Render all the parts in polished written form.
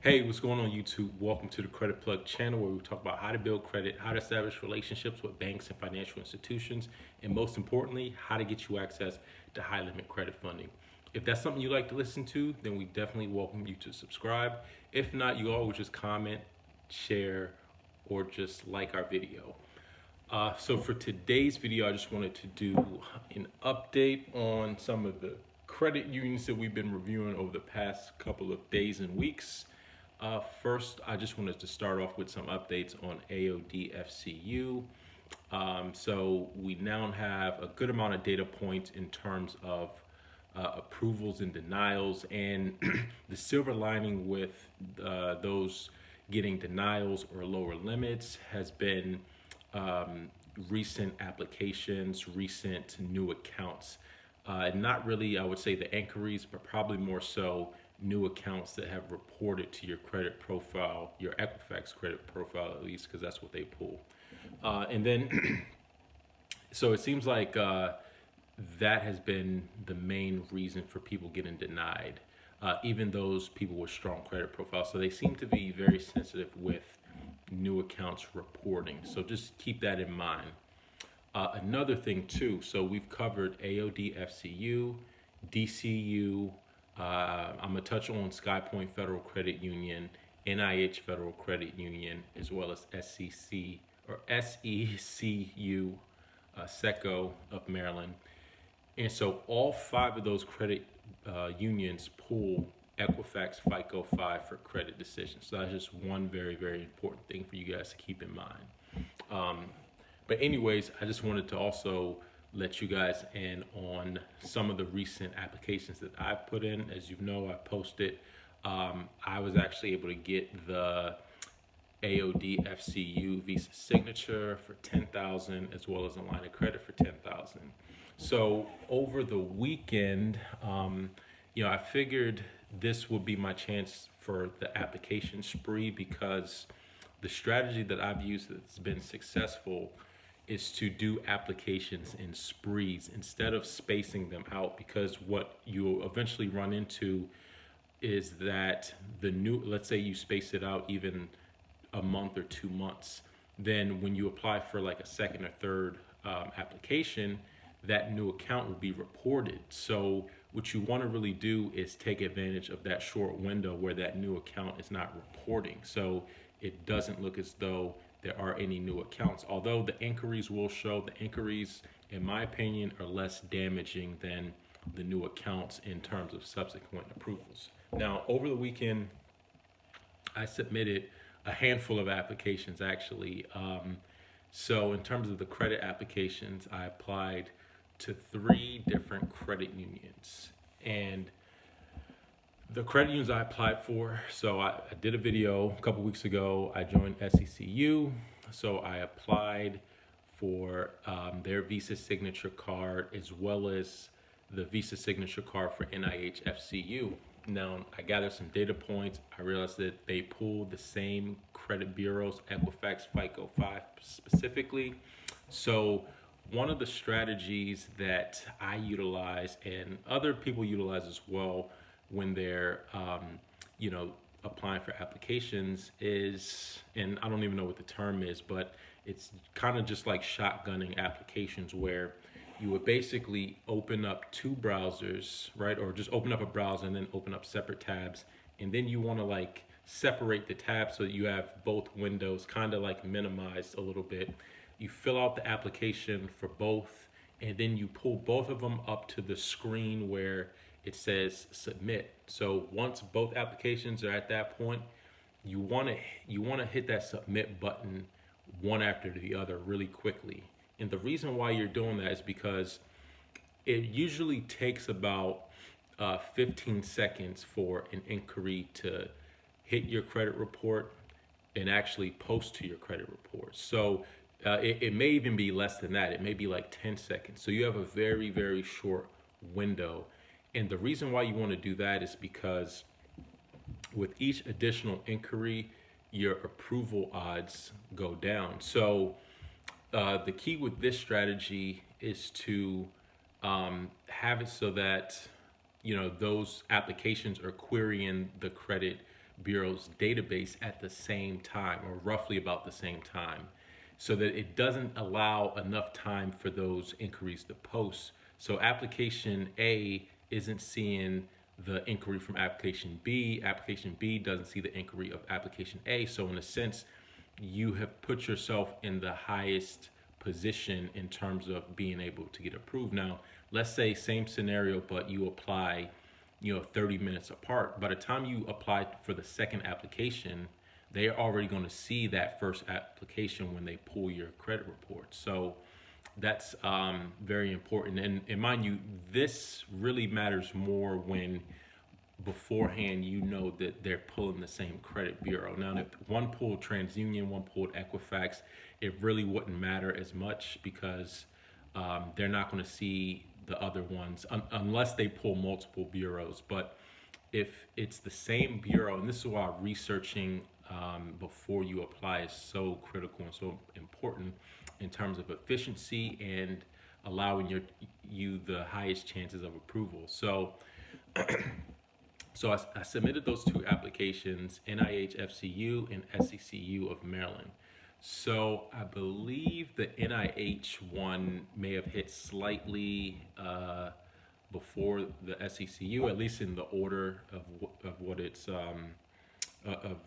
Hey, what's going on YouTube? Welcome to the Credit Plug channel where we talk about how to build credit, how to establish relationships with banks and financial institutions, and most importantly, how to get you access to high limit credit funding. If that's something you like to listen to, then we definitely welcome you to subscribe. If not, you always just comment, share, or just like our video. So for today's video, I just wanted to do an update on some of the credit unions that we've been reviewing over the past couple of days and weeks. First, I just wanted to start off with some updates on AODFCU. So we now have a good amount of data points in terms of approvals and denials, and the silver lining with those getting denials or lower limits has been recent applications, recent new accounts. Not really, I would say, the inquiries, but probably more so new accounts that have reported to your credit profile, your Equifax credit profile at least, because that's what they pull. And then, so it seems like that has been the main reason for people getting denied, even those people with strong credit profiles. So they seem to be very sensitive with new accounts reporting. So just keep that in mind. Another thing too, so we've covered AODFCU, DCU, I'm gonna touch on SkyPoint Federal Credit Union, NIH Federal Credit Union, as well as SECU, SECU of Maryland. And so all 5 of those credit unions pull Equifax FICO 5 for credit decisions. So that's just one very, very important thing for you guys to keep in mind. But anyways, I just wanted to also let you guys in on some of the recent applications that I've put in. As you know, I posted, I was actually able to get the AODFCU Visa signature for $10,000 as well as a line of credit for $10,000. So over the weekend, I figured this would be my chance for the application spree, because the strategy that I've used that's been successful is to do applications in sprees instead of spacing them out, because what you'll eventually run into is that let's say you space it out even a month or 2 months, then when you apply for like a second or third application, that new account will be reported. So what you want to really do is take advantage of that short window where that new account is not reporting, so it doesn't look as though there are any new accounts. Although the inquiries will show, the inquiries, in my opinion, are less damaging than the new accounts in terms of subsequent approvals. Now, over the weekend, I submitted a handful of applications actually. So in terms of the credit applications, I applied to 3 different credit unions. And the credit unions I applied for, so I did a video a couple weeks ago. I joined SECU, so I applied for their Visa signature card as well as the Visa signature card for NIHFCU. Now, I gathered some data points. I realized that they pulled the same credit bureaus, Equifax FICO 5 specifically. So one of the strategies that I utilize and other people utilize as well when they're applying for applications is, and I don't even know what the term is, but it's kind of just like shotgunning applications, where you would basically open up 2 browsers, right? Or just open up a browser and then open up separate tabs, and then you want to like separate the tabs so that you have both windows kind of like minimized a little bit. You fill out the application for both, and then you pull both of them up to the screen where it says submit. So once both applications are at that point, you want to hit that submit button one after the other really quickly. And the reason why you're doing that is because it usually takes about 15 seconds for an inquiry to hit your credit report and actually post to your credit report. So it may even be less than that. It may be like 10 seconds. So you have a very, very short window. And the reason why you want to do that is because with each additional inquiry, your approval odds go down. So the key with this strategy is to have it so that those applications are querying the credit bureau's database at the same time, or roughly about the same time, so that it doesn't allow enough time for those inquiries to post. So application A isn't seeing the inquiry from application B doesn't see the inquiry of application A. So in a sense, you have put yourself in the highest position in terms of being able to get approved. Now, let's say same scenario, but you apply, 30 minutes apart. By the time you apply for the second application, they're already going to see that first application when they pull your credit report. So that's very important. And mind you, this really matters more when beforehand you know that they're pulling the same credit bureau. Now, if one pulled TransUnion, one pulled Equifax, it really wouldn't matter as much because they're not going to see the other ones unless they pull multiple bureaus. But if it's the same bureau, and this is why researching before you apply is so critical and so important in terms of efficiency and allowing you the highest chances of approval. So I submitted those two applications, NIHFCU and SECU of Maryland. So I believe the NIH one may have hit slightly before the SECU, at least in the order of what it's of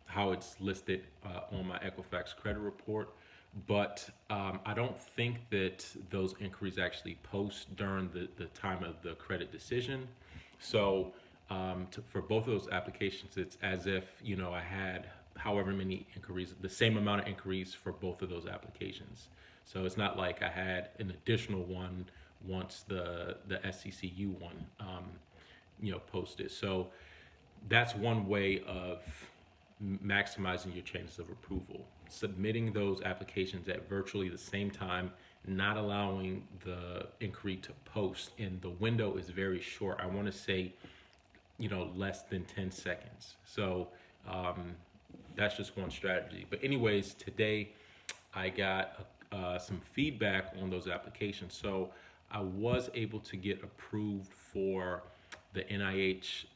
how it's listed on my Equifax credit report. But I don't think that those inquiries actually post during the time of the credit decision. So for both of those applications, it's as if, I had however many inquiries, the same amount of inquiries for both of those applications. So it's not like I had an additional one once the SECU one, posted. So that's one way of maximizing your chances of approval. Submitting those applications at virtually the same time, not allowing the inquiry to post, and the window is very short. I want to say, less than 10 seconds. So that's just one strategy. But anyways, today I got some feedback on those applications. So I was able to get approved for the NIH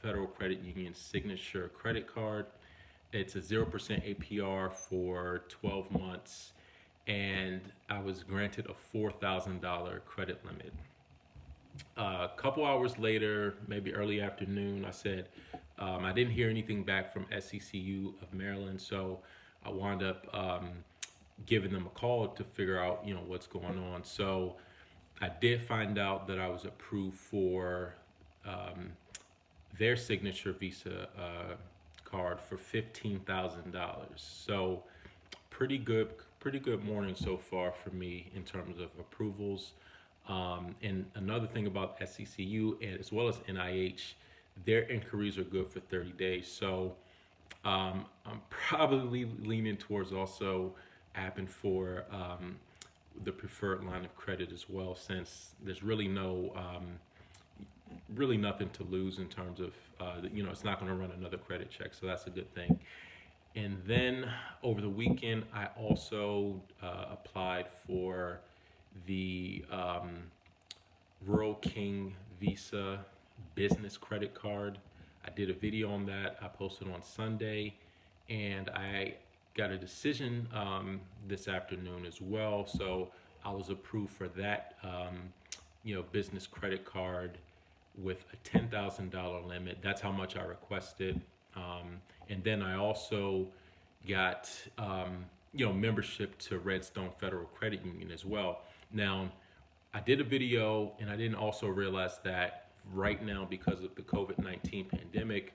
Federal Credit Union Signature Credit Card. It's a 0% APR for 12 months, and I was granted a $4,000 credit limit. A couple hours later, maybe early afternoon, I said, I didn't hear anything back from SECU of Maryland, so I wound up giving them a call to figure out, what's going on. So I did find out that I was approved for their signature Visa card for $15,000. So pretty good morning so far for me in terms of approvals. And another thing about SECU and as well as NIH, their inquiries are good for 30 days. So I'm probably leaning towards also apping for the preferred line of credit as well, since there's really really nothing to lose in terms of, it's not going to run another credit check. So that's a good thing. And then over the weekend, I also applied for the Rural King Visa business credit card. I did a video on that. I posted on Sunday, and I got a decision this afternoon as well. So I was approved for that, business credit card with a $10,000 limit. That's how much I requested. And then I also got, membership to REDSTONE Federal Credit Union as well. Now, I did a video, and I didn't also realize that right now, because of the COVID-19 pandemic,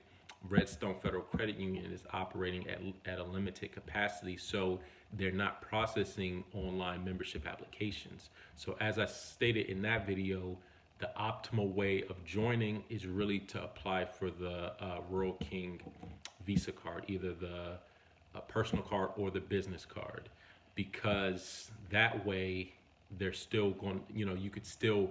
REDSTONE Federal Credit Union is operating at a limited capacity, so they're not processing online membership applications. So as I stated in that video, the optimal way of joining is really to apply for the Rural King Visa card, either the personal card or the business card, because that way they're still going, you could still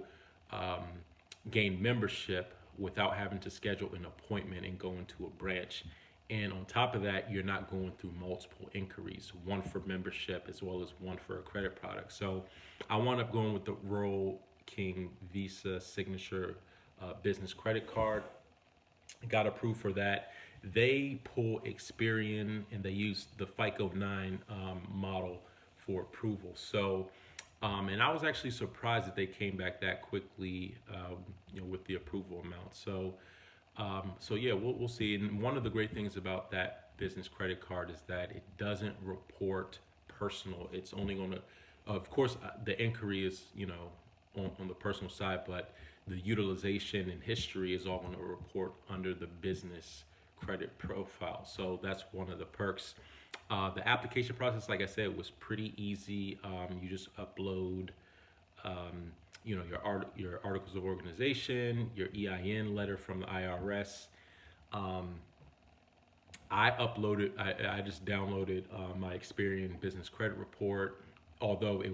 gain membership without having to schedule an appointment and go into a branch. And on top of that, you're not going through multiple inquiries, one for membership as well as one for a credit product. So I wound up going with the Rural King Visa Signature business credit card. got approved for that. They pull Experian and they use the FICO 9 model for approval. So, and I was actually surprised that they came back that quickly, with the approval amount. So, so yeah, we'll see. And one of the great things about that business credit card is that it doesn't report personal. It's only going to, of course, the inquiry is, on the personal side, but the utilization and history is all going to report under the business credit profile. So that's one of the perks. The application process, like I said, was pretty easy. You just upload, your articles of organization, your EIN letter from the IRS. I just downloaded my Experian business credit report. Although it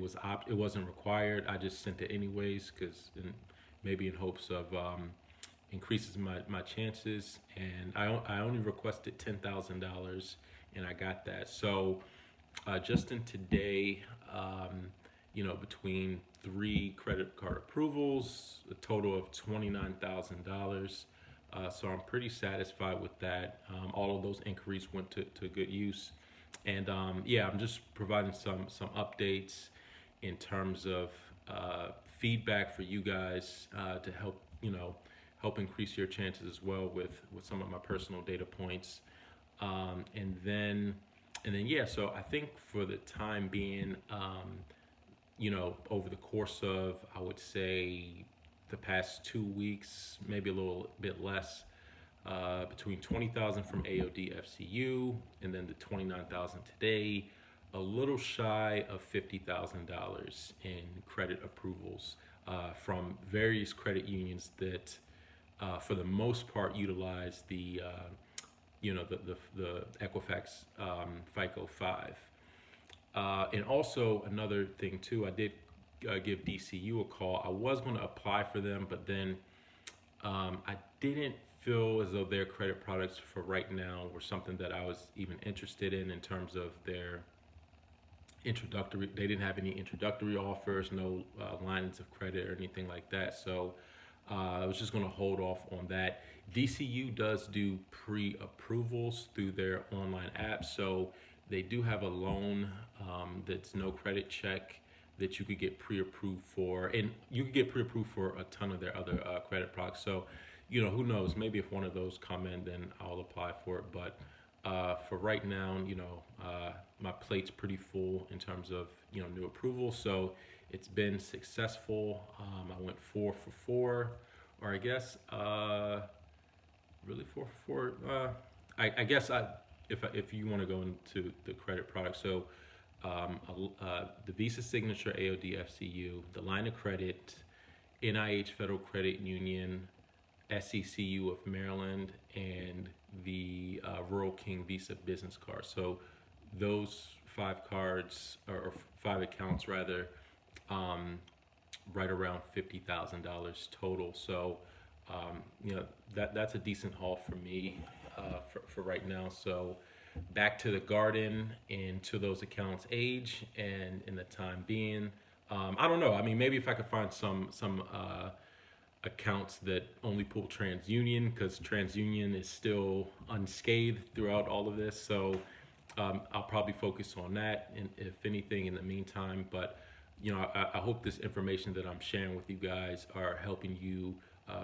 wasn't required, I just sent it anyways, because maybe in hopes of increases my chances. And I only requested $10,000, and I got that. So just in today, between 3 credit card approvals, a total of $29,000. So I'm pretty satisfied with that. All of those inquiries went to good use. And I'm just providing some updates in terms of feedback for you guys to help increase your chances as well with some of my personal data points. And then so I think for the time being, over the course of, I would say, the past 2 weeks, maybe a little bit less, between 20,000 from AODFCU and then the 29,000 today, a little shy of $50,000 in credit approvals from various credit unions that, for the most part, utilize the Equifax FICO 5. And also another thing too, I did give DCU a call. I was going to apply for them, but then I didn't feel as though their credit products for right now were something that I was even interested in terms of their introductory. They didn't have any introductory offers, no lines of credit or anything like that. So I was just going to hold off on that. DCU does do pre-approvals through their online app. So they do have a loan that's no credit check that you could get pre-approved for. And you could get pre-approved for a ton of their other credit products. So, who knows, maybe if one of those come in, then I'll apply for it. But for right now, my plate's pretty full in terms of, new approval. So it's been successful. I went 4 for 4, or I guess, really 4 for 4. I guess if you want to go into the credit product. So the Visa Signature AODFCU, the line of credit, NIH Federal Credit Union, SECU of Maryland, and the Rural King Visa business card. So those 5 cards, or 5 accounts rather, right around $50,000 total. So that's a decent haul for me for right now. So back to the garden and to those accounts age, and in the time being, I don't know. I mean, maybe if I could find some accounts that only pull TransUnion, because TransUnion is still unscathed throughout all of this. So I'll probably focus on that, and if anything, in the meantime. But I hope this information that I'm sharing with you guys are helping you,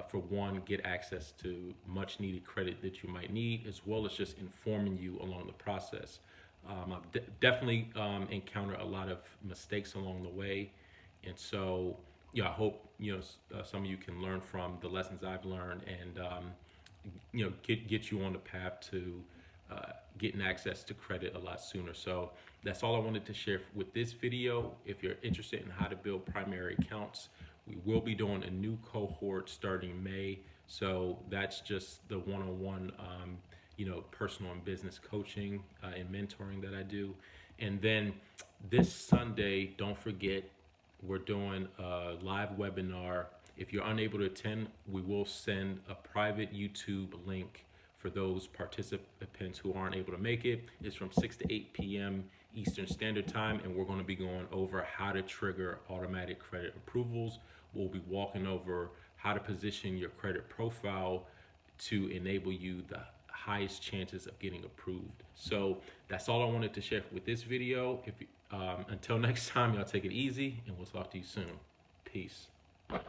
for one, get access to much needed credit that you might need, as well as just informing you along the process. I've definitely encountered a lot of mistakes along the way, and so I hope some of you can learn from the lessons I've learned, and get you on the path to getting access to credit a lot sooner. So that's all I wanted to share with this video. If you're interested in how to build primary accounts, we will be doing a new cohort starting May. So that's just the one-on-one, personal and business coaching and mentoring that I do. And then this Sunday, don't forget, we're doing a live webinar. If you're unable to attend, we will send a private YouTube link for those participants who aren't able to make it. It's from 6 to 8 p.m. Eastern Standard Time, and we're going to be going over how to trigger automatic credit approvals. We'll be walking over how to position your credit profile to enable you the highest chances of getting approved. So that's all I wanted to share with this video. Until next time, y'all take it easy, and we'll talk to you soon. Peace.